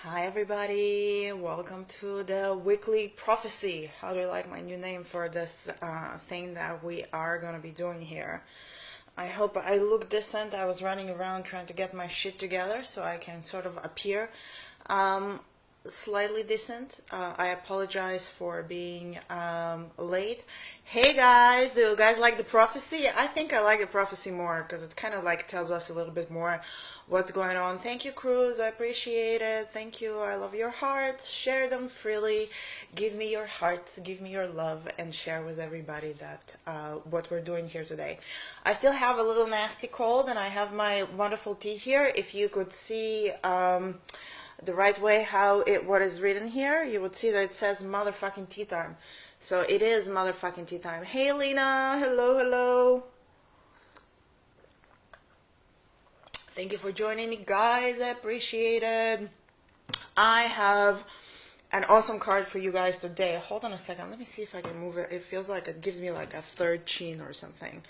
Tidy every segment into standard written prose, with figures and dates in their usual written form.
Hi everybody, welcome to the weekly prophecy. How do you like my new name for this thing that we are going to be doing here? I hope I look decent. I was running around trying to get my shit together so I can sort of appear slightly decent. I apologize for being late. Hey guys, do you guys like the prophecy? I think I like the prophecy more because it kind of like tells us a little bit more what's going on. Thank you, Cruz. I appreciate it. Thank you. I love your hearts. Share them freely. Give me your hearts. Give me your love and share with everybody that what we're doing here today. I still have a little nasty cold and I have my wonderful tea here. If you could see the right way how what is written here, you would see that it says motherfucking tea time. So it is motherfucking tea time. Hey Lena, hello, hello. Thank you for joining me, guys. I appreciate it. I have an awesome card for you guys today. Hold on a second. Let me see if I can move it. It feels like it gives me like a third chin or something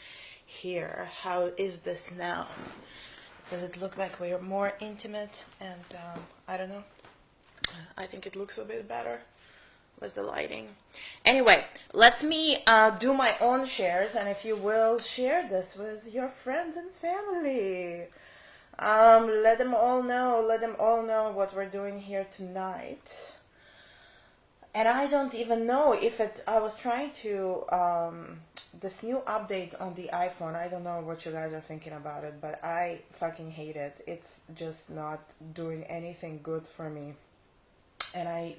here. How is this now? Does it look like we're more intimate? And I don't know. I think it looks a bit better with the lighting. Anyway, let me do my own shares. And if you will, share this with your friends and family. Let them all know what we're doing here tonight. And I don't even know if I was trying to, this new update on the iPhone, I don't know what you guys are thinking about it, but I fucking hate it. It's just not doing anything good for me. And I,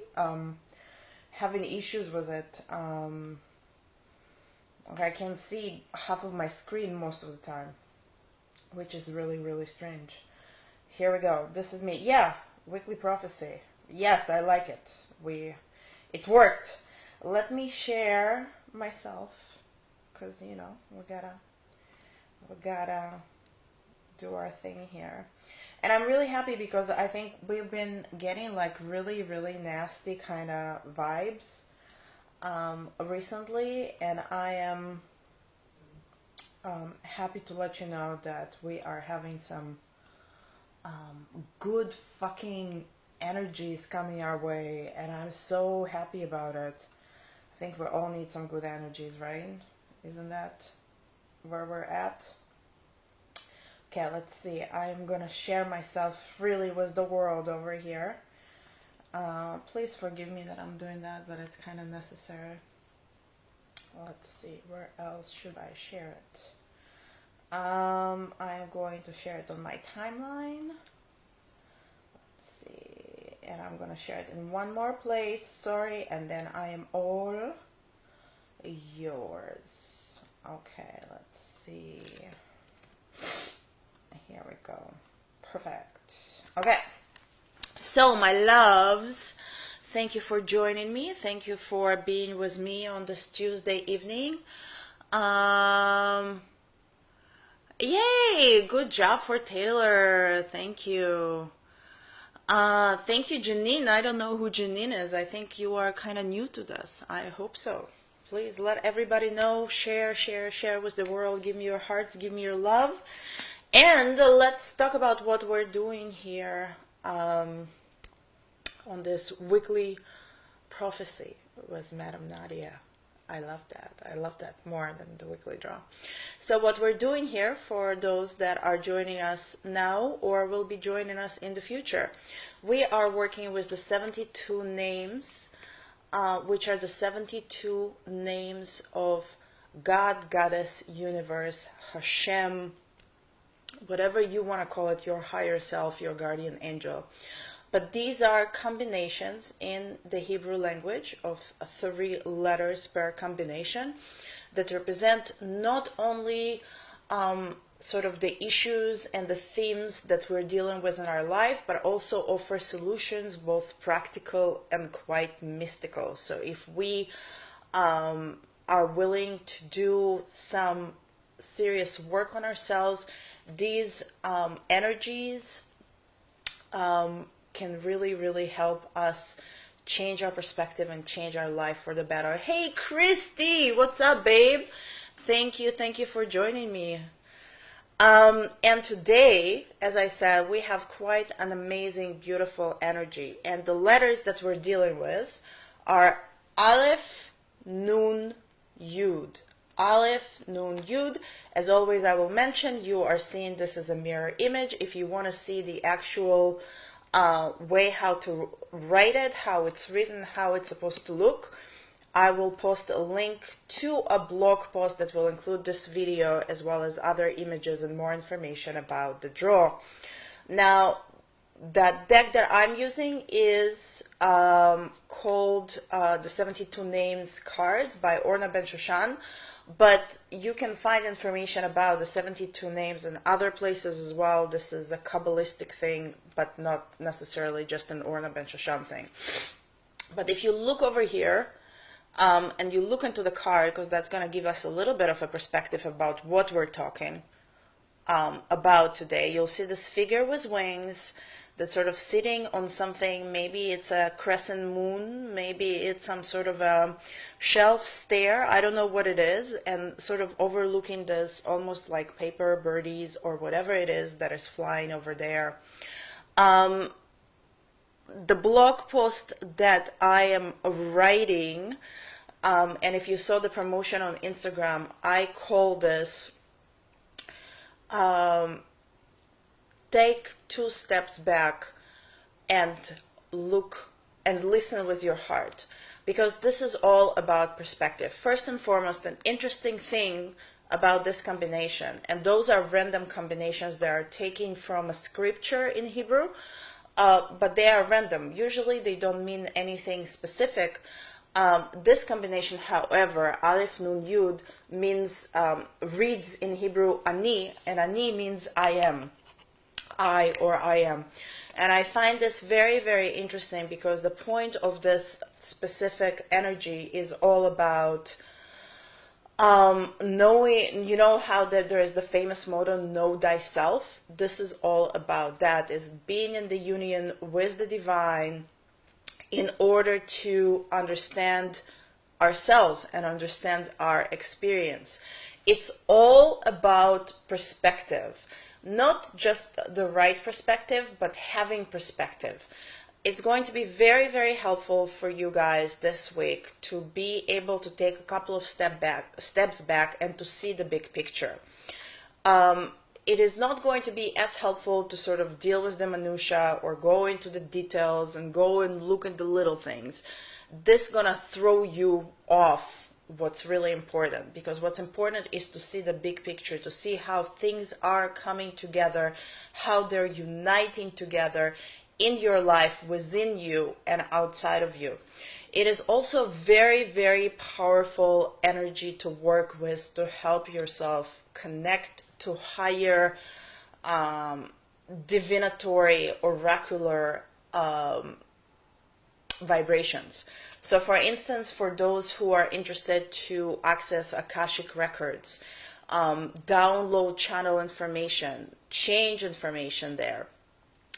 having issues with it. I can see half of my screen most of the time, which is really, really strange. Here we go. This is me. Yeah, weekly prophecy. Yes, I like it. It worked. Let me share myself, because we gotta do our thing here. And I'm really happy because I think we've been getting like really, really nasty kind of vibes recently, and I am happy to let you know that we are having some good fucking energies coming our way, and I'm so happy about it. I think we all need some good energies, right? Isn't that where we're at? Okay, let's see. I'm gonna share myself freely with the world over here. Please forgive me that I'm doing that, but it's kind of necessary. Let's see, where else should I share it? I'm going to share it on my timeline. Let's see, and I'm going to share it in one more place, sorry, and then I am all yours. Okay, let's see. Here we go. Perfect. Okay. So, my loves, thank you for joining me. Thank you for being with me on this Tuesday evening. Yay! Good job for Taylor. Thank you. Thank you, Janine. I don't know who Janine is. I think you are kind of new to this. I hope so. Please let everybody know. Share with the world. Give me your hearts. Give me your love. And let's talk about what we're doing here on this weekly prophecy with Madam Nadia. I love that. I love that more than the weekly draw. So what we're doing here, for those that are joining us now or will be joining us in the future, we are working with the 72 names, which are the 72 names of God, Goddess, Universe, Hashem, whatever you want to call it, your higher self, your guardian angel. But these are combinations in the Hebrew language of 3 letters per combination that represent not only sort of the issues and the themes that we're dealing with in our life, but also offer solutions, both practical and quite mystical. So if we are willing to do some serious work on ourselves, these energies can really, really help us change our perspective and change our life for the better. Hey, Christy, what's up, babe? Thank you for joining me. And today, as I said, we have quite an amazing, beautiful energy. And the letters that we're dealing with are Alef Nun Yod. Alef Nun Yod. As always, I will mention you are seeing this as a mirror image. If you want to see the actual way how to write it, how it's written, how it's supposed to look, I will post a link to a blog post that will include this video as well as other images and more information about the draw. Now, that deck that I'm using is called the 72 Names cards by Orna Ben Shoshan, but you can find information about the 72 names in other places as well. This is a Kabbalistic thing, but not necessarily just an Orna Ben Shoshan thing. But if you look over here, and you look into the card, because that's going to give us a little bit of a perspective about what we're talking about today. You'll see this figure with wings that's sort of sitting on something. Maybe it's a crescent moon, maybe it's some sort of a shelf stair, I don't know what it is, and sort of overlooking this almost like paper birdies or whatever it is that is flying over there. The blog post that I am writing, and if you saw the promotion on Instagram, I call this take 2 steps back and look and listen with your heart, because this is all about perspective. First and foremost, an interesting thing about this combination, and those are random combinations that are taken from a scripture in Hebrew, but they are random. Usually they don't mean anything specific. This combination, however, Alef Nun Yod, means, reads in Hebrew ani, and ani means I am, I or I am. And I find this very, very interesting because the point of this specific energy is all about knowing, you know how there is the famous motto, know thyself. This is all about that, is being in the union with the divine in order to understand ourselves and understand our experience. It's all about perspective, not just the right perspective, but having perspective. It's going to be very, very helpful for you guys this week to be able to take a couple of steps back and to see the big picture. It is not going to be as helpful to sort of deal with the minutia or go into the details and go and look at the little things. This is gonna throw you off what's really important, because what's important is to see the big picture, to see how things are coming together, how they're uniting together in your life, within you and outside of you. It is also very, very powerful energy to work with to help yourself connect to higher divinatory, oracular vibrations. So for instance, for those who are interested to access Akashic Records, download channel information, change information there,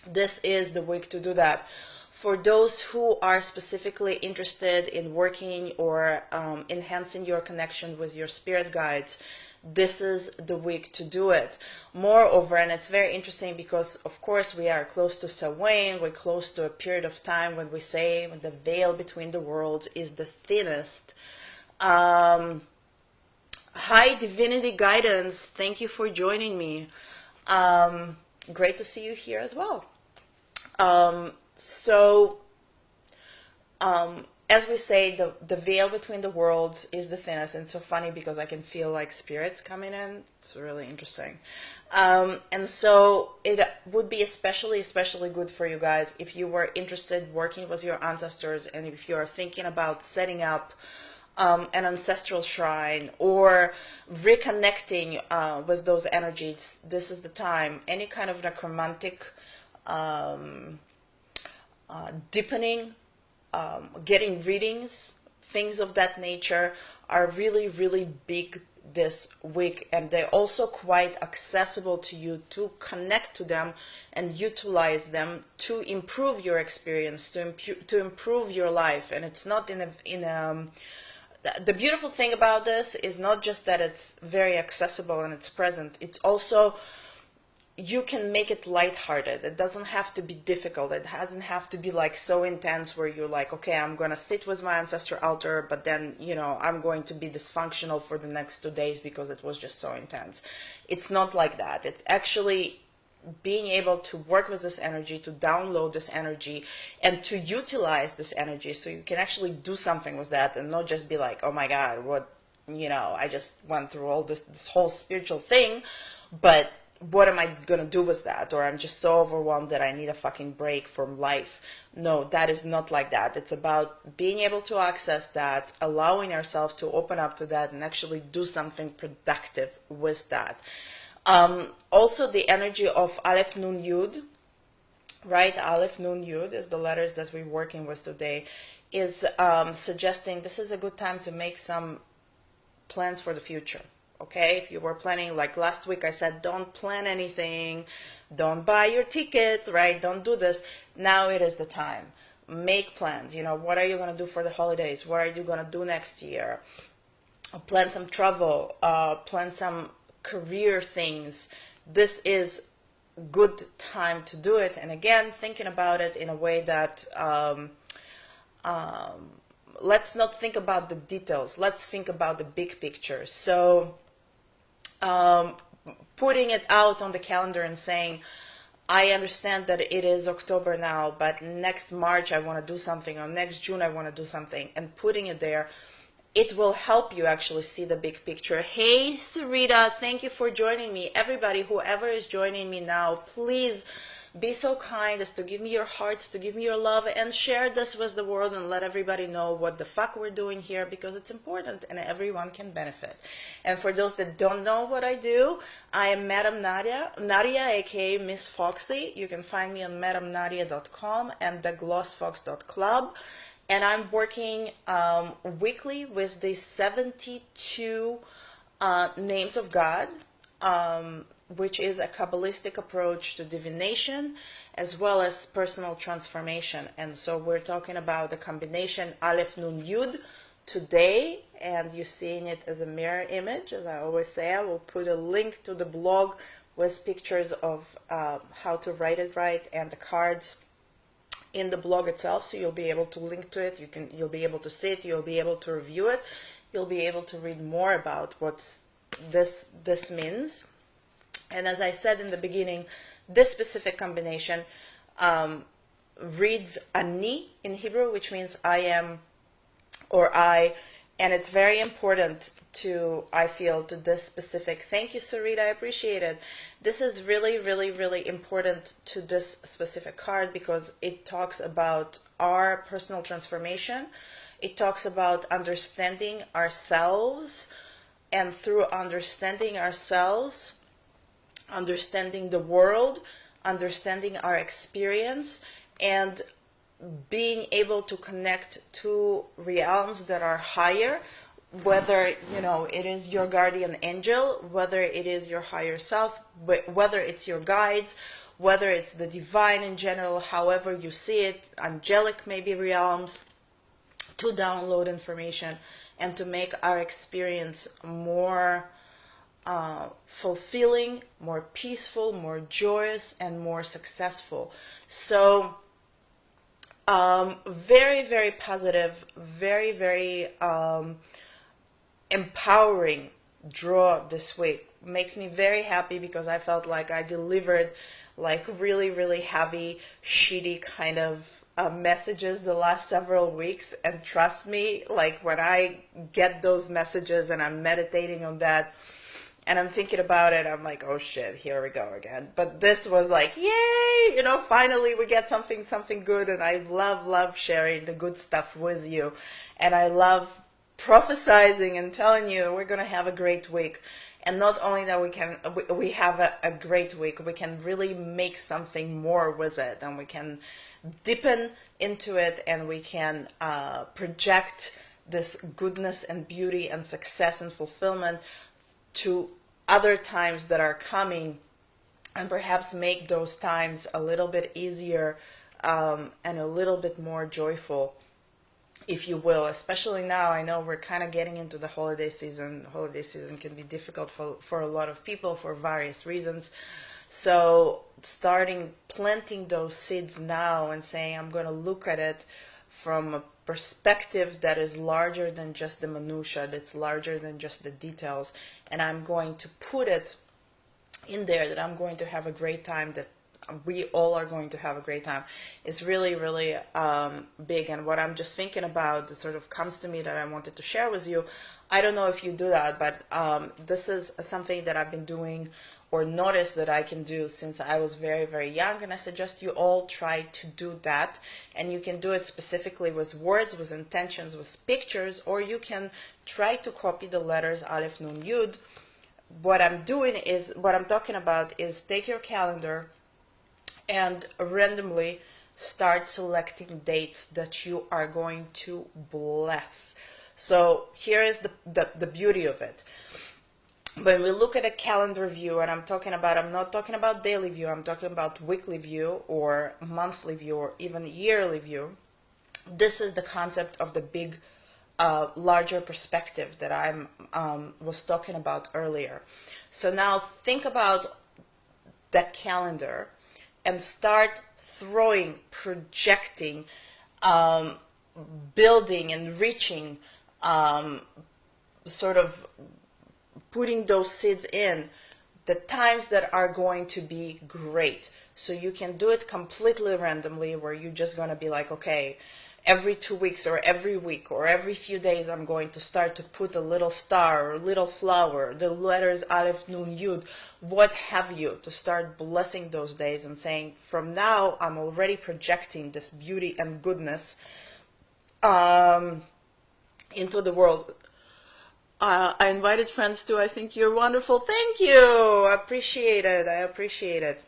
this is the week to do that. For those who are specifically interested in working or enhancing your connection with your spirit guides, this is the week to do it. Moreover, and it's very interesting because of course we are close to Samhain, we're close to a period of time when we say when the veil between the worlds is the thinnest. High Divinity Guidance, thank you for joining me. Great to see you here as well. As we say, the veil between the worlds is the thinnest, and it's so funny because I can feel like spirits coming in. It's really interesting. And so it would be especially good for you guys if you were interested working with your ancestors, and if you are thinking about setting up an ancestral shrine or reconnecting with those energies. This is the time. Any kind of necromantic deepening, getting readings, things of that nature are really big this week, and they're also quite accessible to you to connect to them and utilize them to improve your experience, to improve your life. And it's not in a the beautiful thing about this is not just that it's very accessible and it's present, it's also you can make it lighthearted. It doesn't have to be difficult. It doesn't have to be like so intense where you're like, okay, I'm going to sit with my ancestral altar, but then, you know, I'm going to be dysfunctional for the next 2 days because it was just so intense. It's not like that. It's actually being able to work with this energy, to download this energy, and to utilize this energy so you can actually do something with that and not just be like, oh my God, what, you know, I just went through all this whole spiritual thing, but what am I going to do with that? Or I'm just so overwhelmed that I need a fucking break from life. No, that is not like that. It's about being able to access that, allowing ourselves to open up to that and actually do something productive with that. Also, the energy of Alef Nun Yod, right? Alef Nun Yod is the letters that we're working with today, is suggesting this is a good time to make some plans for the future. Okay, if you were planning, like last week I said, don't plan anything, don't buy your tickets, right? Don't do this. Now it is the time. Make plans. You know, what are you going to do for the holidays? What are you going to do next year? Plan some travel, plan some career things. This is good time to do it. And again, thinking about it in a way that let's not think about the details. Let's think about the big picture. So putting it out on the calendar and saying, I understand that it is October now, but next March I want to do something, or next June I want to do something, and putting it there, it will help you actually see the big picture. Hey, Sarita, thank you for joining me. Everybody, whoever is joining me now, please be so kind as to give me your hearts, to give me your love, and share this with the world and let everybody know what the fuck we're doing here, because it's important and everyone can benefit. And for those that don't know what I do, I am Madam Nadia, aka Miss Foxy. You can find me on madamnadia.com and theglossfox.club. And I'm working weekly with the 72 names of God, which is a Kabbalistic approach to divination as well as personal transformation. And so we're talking about the combination Alef Nun Yod today, and you're seeing it as a mirror image. As I always say, I will put a link to the blog with pictures of how to write it right and the cards in the blog itself, so you'll be able to link to it. You'll be able to see it. You'll be able to review it. You'll be able to read more about what's this means. And as I said in the beginning, this specific combination reads Ani in Hebrew, which means I am or I, and it's very important to, I feel, to this specific. Thank you, Sarita, I appreciate it. This is really, really, really important to this specific card because it talks about our personal transformation. It talks about understanding ourselves, and through understanding ourselves, understanding the world, understanding our experience, and being able to connect to realms that are higher, whether, you know, it is your guardian angel, whether it is your higher self, whether it's your guides, whether it's the divine in general, however you see it, angelic maybe realms, to download information and to make our experience more fulfilling, more peaceful, more joyous, and more successful. So very, very positive, very, very empowering draw this week. Makes me very happy because I felt like I delivered like really, really heavy, shitty kind of messages the last several weeks. And trust me, like when I get those messages and I'm meditating on that, and I'm thinking about it, I'm like, oh shit, here we go again. But this was like, yay, you know, finally we get something good. And I love sharing the good stuff with you. And I love prophesizing and telling you we're going to have a great week. And not only that, we have a great week, we can really make something more with it. And we can deepen into it, and we can project this goodness and beauty and success and fulfillment to other times that are coming, and perhaps make those times a little bit easier and a little bit more joyful if you will, especially now. I know we're kind of getting into the holiday season. Holiday season can be difficult for a lot of people for various reasons. So starting planting those seeds now and saying, I'm going to look at it from a perspective that is larger than just the minutia, that's larger than just the details, and I'm going to put it in there that I'm going to have a great time, that we all are going to have a great time, is really, really big. And what I'm just thinking about that sort of comes to me that I wanted to share with you, I don't know if you do that, but this is something that I've been doing or noticed that I can do since I was very, very young, and I suggest you all try to do that. And you can do it specifically with words, with intentions, with pictures, or you can try to copy the letters Alef Nun Yod. What I'm doing is, what I'm talking about is, take your calendar and randomly start selecting dates that you are going to bless. So here is the beauty of it. When we look at a calendar view, and I'm not talking about daily view, I'm talking about weekly view or monthly view or even yearly view. This is the concept of the big, larger perspective that I was talking about earlier. So now think about that calendar and start throwing, projecting, building and reaching, sort of putting those seeds in the times that are going to be great. So you can do it completely randomly, where you're just going to be like, okay, every 2 weeks or every week or every few days I'm going to start to put a little star or a little flower, the letters Alef Nun Yod, what have you, to start blessing those days and saying, from now I'm already projecting this beauty and goodness into the world. I invited friends too. I think you're wonderful. Thank you. I appreciate it. I appreciate it.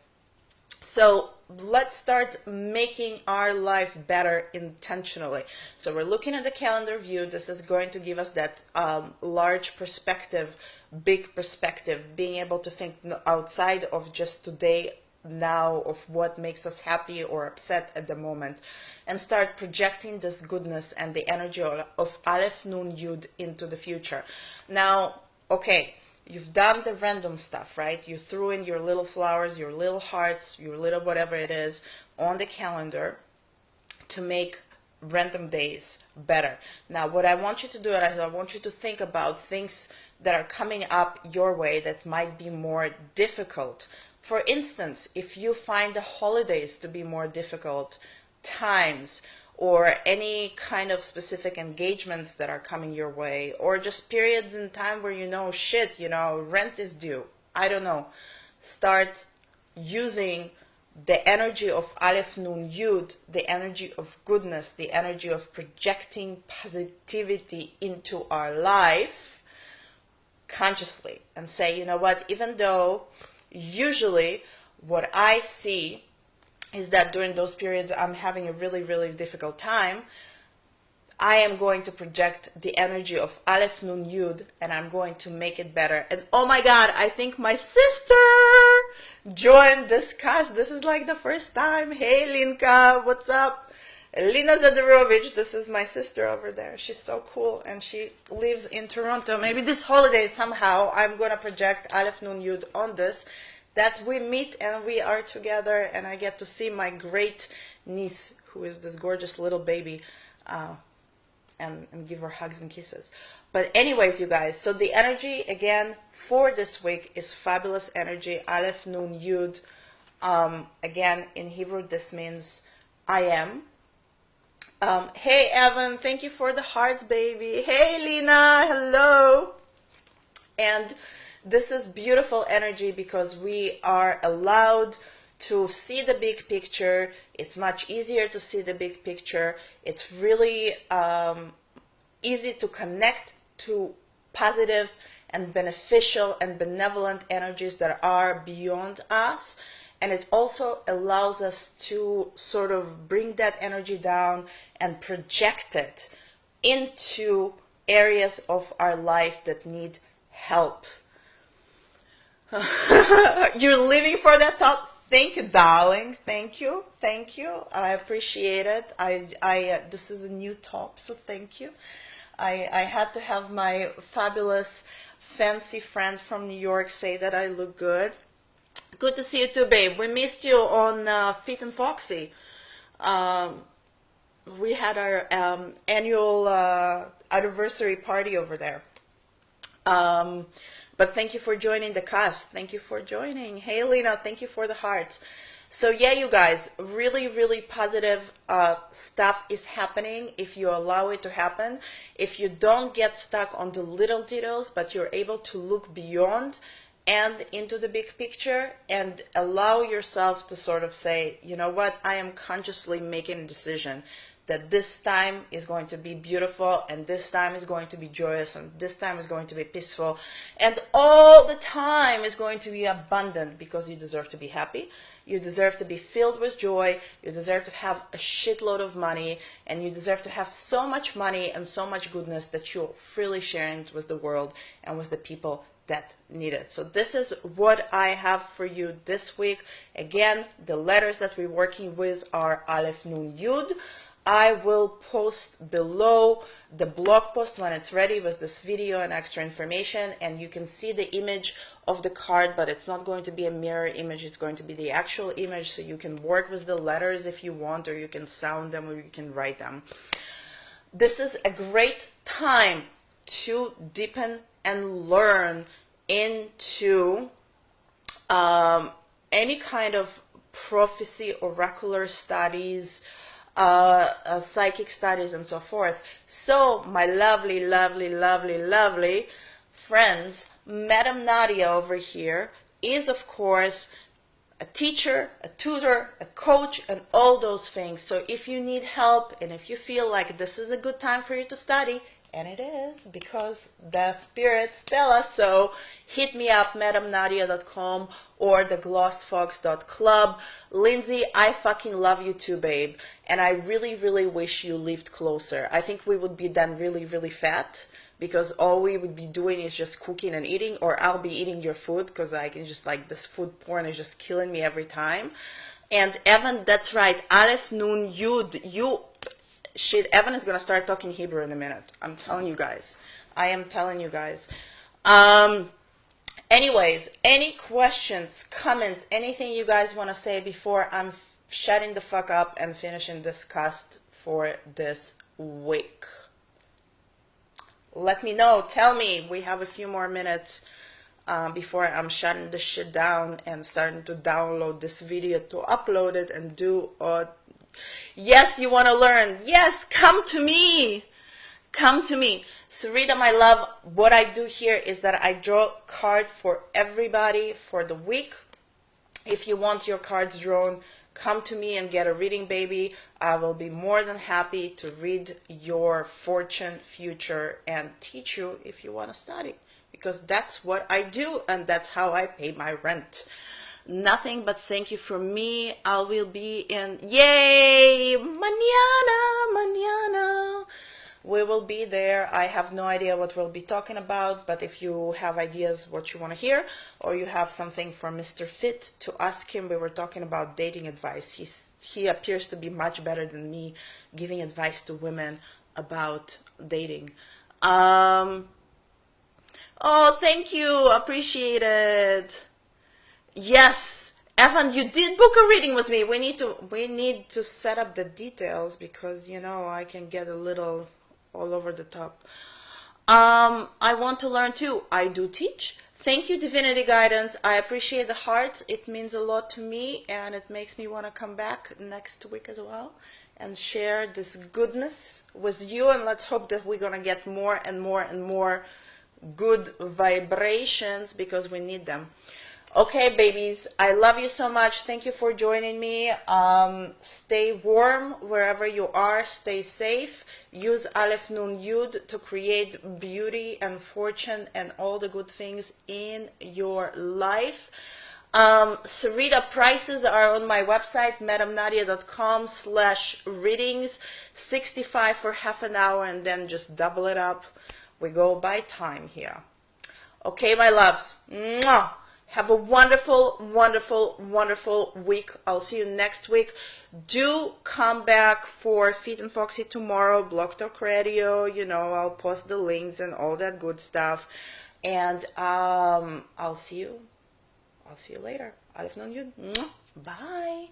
So let's start making our life better intentionally. So we're looking at the calendar view. This is going to give us that large perspective, big perspective, being able to think outside of just today, now, of what makes us happy or upset at the moment, and start projecting this goodness and the energy of Alef Nun Yod into the future. Now, okay, you've done the random stuff, right? You threw in your little flowers, your little hearts, your little whatever it is on the calendar to make random days better. Now, what I want you to do is I want you to think about things that are coming up your way that might be more difficult. For instance, if you find the holidays to be more difficult times, or any kind of specific engagements that are coming your way, or just periods in time where shit, rent is due, I don't know, start using the energy of Alef Nun Yod, the energy of goodness, the energy of projecting positivity into our life consciously, and say, you know what, even though usually what I see is that during those periods I'm having a really, really difficult time, I am going to project the energy of Alef Nun Yod, and I'm going to make it better. And oh my God, I think my sister joined this cast. This is like the first time. Hey Linka, what's up? Lina Zadarovich, this is my sister over there. She's so cool, and she lives in Toronto. Maybe this holiday somehow I'm going to project Alef Nun Yod on this, that we meet and we are together, and I get to see my great niece, who is this gorgeous little baby, and give her hugs and kisses. But anyways, you guys, so the energy, again, for this week is fabulous energy, Alef Nun Yod. Again, in Hebrew, this means I am. Hey Evan, thank you for the hearts, baby. Hey Lina, hello. And this is beautiful energy because we are allowed to see the big picture. It's much easier to see the big picture. It's really easy to connect to positive and beneficial and benevolent energies that are beyond us. And it also allows us to sort of bring that energy down and project it into areas of our life that need help. You're living for that thought? Thank you, darling. Thank you. Thank you. I appreciate it. This is a new top, so thank you. I had to have my fabulous, fancy friend from New York say that I look good. Good to see you too, babe. We missed you on Fit and Foxy. We had our annual anniversary party over there. But thank you for joining the cast. Thank you for joining. Hey, Lena, thank you for the hearts. So yeah, you guys, really, really positive stuff is happening if you allow it to happen. If you don't get stuck on the little details, but you're able to look beyond and into the big picture and allow yourself to sort of say, you know what, I am consciously making a decision that this time is going to be beautiful, and this time is going to be joyous, and this time is going to be peaceful, and all the time is going to be abundant, because you deserve to be happy, you deserve to be filled with joy, you deserve to have a shitload of money, and you deserve to have so much money and so much goodness that you're freely sharing it with the world and with the people that need it. So this is what I have for you this week. Again, the letters that we're working with are Alef Nun Yod. I will post below the blog post when it's ready with this video and extra information, and you can see the image of the card, but it's not going to be a mirror image, it's going to be the actual image, so you can work with the letters if you want, or you can sound them, or you can write them. This is a great time to deepen and learn into any kind of prophecy, oracular studies, psychic studies, and so forth. So my lovely, lovely, lovely, lovely friends, Madam Nadia over here is, of course, a teacher, a tutor, a coach, and all those things. So if you need help and if you feel like this is a good time for you to study, and it is, because the spirits tell us so, hit me up, madamnadia.com or theglossfox.club. Lindsay, I fucking love you too, babe. And I really, really wish you lived closer. I think we would be then really, really fat, because all we would be doing is just cooking and eating, or I'll be eating your food, because I can just, like, this food porn is just killing me every time. And Evan, that's right, Alef Nun Yod, shit, Evan is going to start talking Hebrew in a minute. I'm telling you guys. I am telling you guys. Anyways, any questions, comments, anything you guys want to say before I'm shutting the fuck up and finishing this cast for this week? Let me know. Tell me. We have a few more minutes before I'm shutting this shit down and starting to download this video to upload it and do yes, you want to learn. Yes, come to me. Come to me. Sarita, my love, what I do here is that I draw cards for everybody for the week. If you want your cards drawn, come to me and get a reading, baby. I will be more than happy to read your fortune, future, and teach you if you want to study. Because that's what I do, and that's how I pay my rent. Nothing but thank you from me. I will be in, yay, mañana. We will be there. I have no idea what we'll be talking about, but if you have ideas what you want to hear, or you have something for Mr. Fit to ask him, we were talking about dating advice. He appears to be much better than me giving advice to women about dating. Oh, thank you. Appreciate it. Yes, Evan, you did book a reading with me. We need to set up the details, because you know I can get a little all over the top. I want to learn too. I do teach. Thank you, Divinity Guidance. I appreciate the hearts. It means a lot to me, and it makes me want to come back next week as well and share this goodness with you. And let's hope that we're gonna get more and more and more good vibrations, because we need them. Okay, babies, I love you so much. Thank you for joining me. Stay warm wherever you are. Stay safe. Use Alef Nun Yod to create beauty and fortune and all the good things in your life. Sarita, prices are on my website, madamnadia.com/readings. 65 for half an hour, and then just double it up. We go by time here. Okay, my loves. Mwah. Have a wonderful, wonderful, wonderful week. I'll see you next week. Do come back for Feet and Foxy tomorrow, Blog Talk Radio. You know, I'll post the links and all that good stuff. And I'll see you later. Alef Nun Yod. Bye.